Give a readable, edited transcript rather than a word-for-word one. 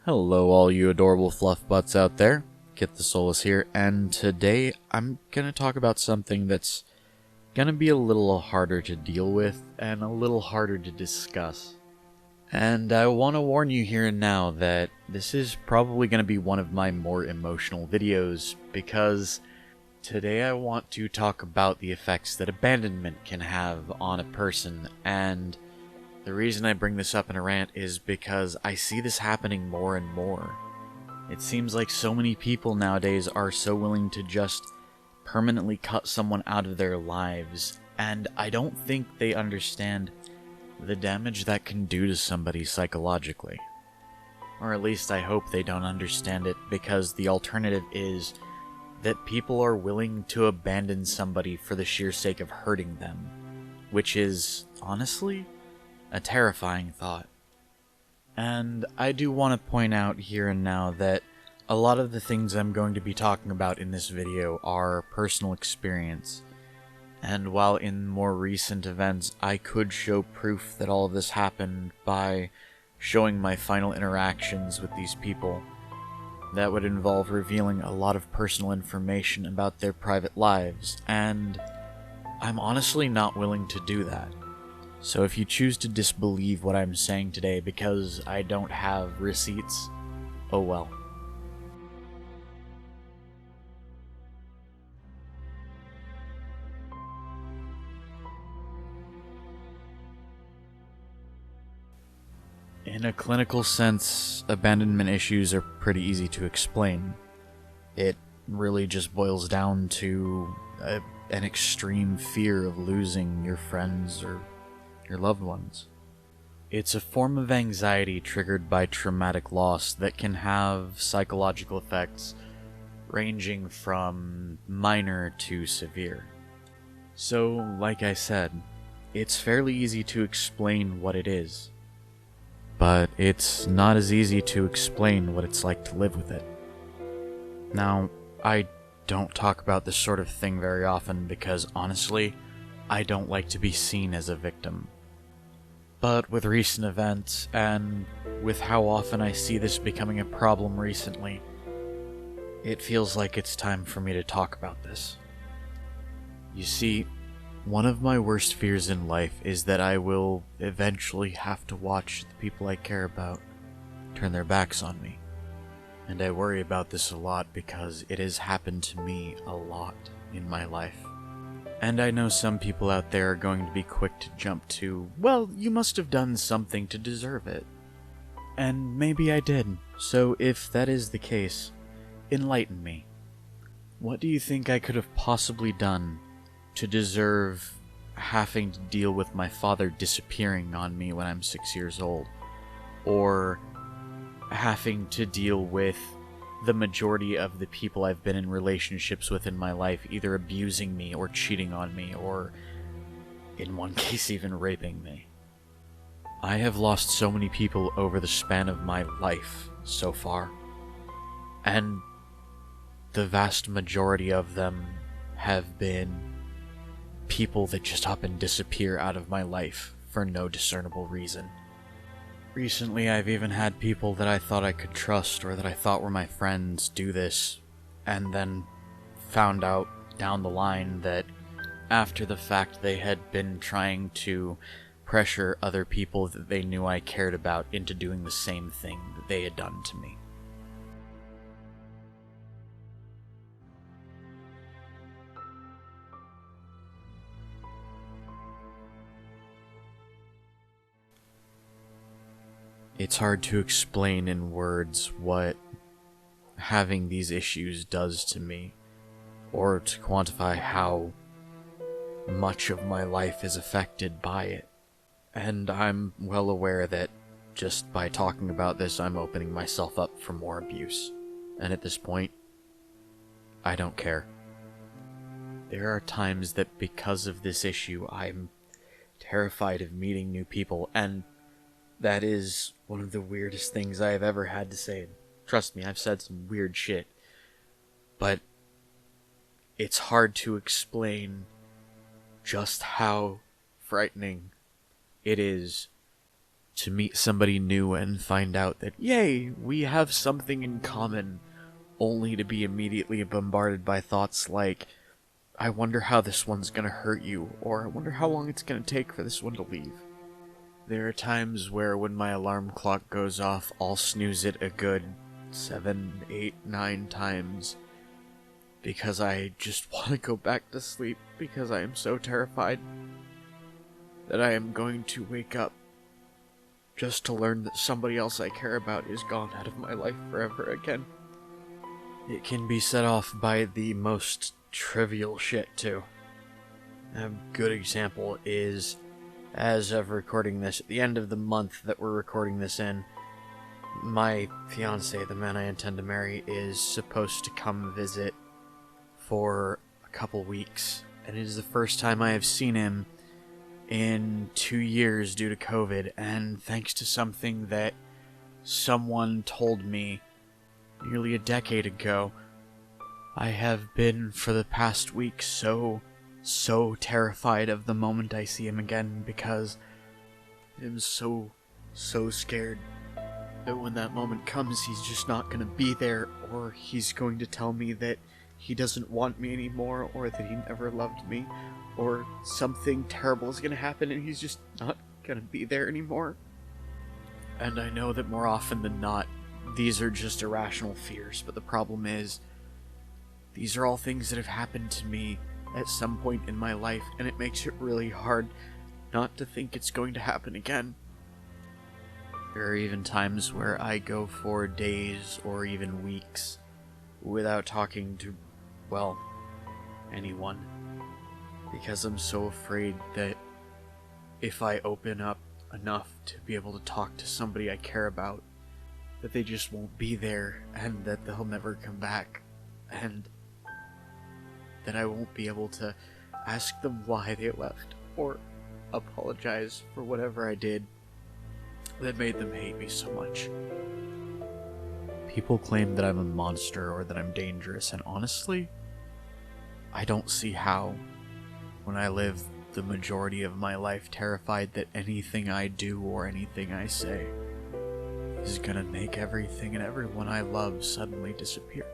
Hello all you adorable fluff butts out there, Kitthesoulless here, and today I'm gonna talk about something that's gonna be a little harder to deal with and a little harder to discuss. And I want to warn you here and now that this is probably gonna be one of my more emotional videos, because today I want to talk about the effects that abandonment can have on a person. And the reason I bring this up in a rant is because I see this happening more and more. It seems like so many people nowadays are so willing to just permanently cut someone out of their lives, and I don't think they understand the damage that can do to somebody psychologically. Or at least I hope they don't understand it, because the alternative is that people are willing to abandon somebody for the sheer sake of hurting them, which is, honestly, a terrifying thought. And I do want to point out here and now that a lot of the things I'm going to be talking about in this video are personal experience. And while in more recent events I could show proof that all of this happened by showing my final interactions with these people, that would involve revealing a lot of personal information about their private lives, and I'm honestly not willing to do that. So if you choose to disbelieve what I'm saying today because I don't have receipts, oh well. In a clinical sense, abandonment issues are pretty easy to explain. It really just boils down to an extreme fear of losing your friends or your loved ones. It's a form of anxiety triggered by traumatic loss that can have psychological effects ranging from minor to severe. So, like I said, it's fairly easy to explain what it is, but it's not as easy to explain what it's like to live with it. Now, I don't talk about this sort of thing very often because, honestly, I don't like to be seen as a victim. But with recent events, and with how often I see this becoming a problem recently, it feels like it's time for me to talk about this. You see, one of my worst fears in life is that I will eventually have to watch the people I care about turn their backs on me. And I worry about this a lot because it has happened to me a lot in my life. And I know some people out there are going to be quick to jump to, well, you must have done something to deserve it. And maybe I did. So if that is the case, enlighten me. What do you think I could have possibly done to deserve having to deal with my father disappearing on me when I'm 6 years old? Or having to deal with the majority of the people I've been in relationships with in my life either abusing me or cheating on me, or in one case even raping me. I have lost so many people over the span of my life so far, and the vast majority of them have been people that just up and disappear out of my life for no discernible reason. Recently, I've even had people that I thought I could trust or that I thought were my friends do this, and then found out down the line that after the fact they had been trying to pressure other people that they knew I cared about into doing the same thing that they had done to me. It's hard to explain in words what having these issues does to me, or to quantify how much of my life is affected by it. And I'm well aware that just by talking about this, I'm opening myself up for more abuse. And at this point, I don't care. There are times that because of this issue, I'm terrified of meeting new people, and that is one of the weirdest things I have ever had to say. Trust me, I've said some weird shit. But it's hard to explain just how frightening it is to meet somebody new and find out that, yay, we have something in common, only to be immediately bombarded by thoughts like, I wonder how this one's gonna hurt you, or I wonder how long it's gonna take for this one to leave. There are times where when my alarm clock goes off, I'll snooze it a good 7, 8, 9 times, because I just want to go back to sleep because I am so terrified that I am going to wake up just to learn that somebody else I care about is gone out of my life forever again. It can be set off by the most trivial shit, too. A good example is, as of recording this, at the end of the month that we're recording this in, my fiancé, the man I intend to marry, is supposed to come visit for a couple weeks, and it is the first time I have seen him in 2 years due to COVID, and thanks to something that someone told me nearly a decade ago, I have been for the past week so terrified of the moment I see him again, because I'm so scared that when that moment comes, he's just not going to be there, or he's going to tell me that he doesn't want me anymore, or that he never loved me, or something terrible is going to happen and he's just not going to be there anymore. And I know that more often than not, these are just irrational fears, but the problem is, these are all things that have happened to me at some point in my life, and it makes it really hard not to think it's going to happen again. There are even times where I go for days or even weeks without talking to, well, anyone, because I'm so afraid that if I open up enough to be able to talk to somebody I care about, that they just won't be there, and that they'll never come back, and that I won't be able to ask them why they left, or apologize for whatever I did that made them hate me so much. People claim that I'm a monster or that I'm dangerous, and honestly, I don't see how, when I live the majority of my life terrified that anything I do or anything I say is gonna make everything and everyone I love suddenly disappear.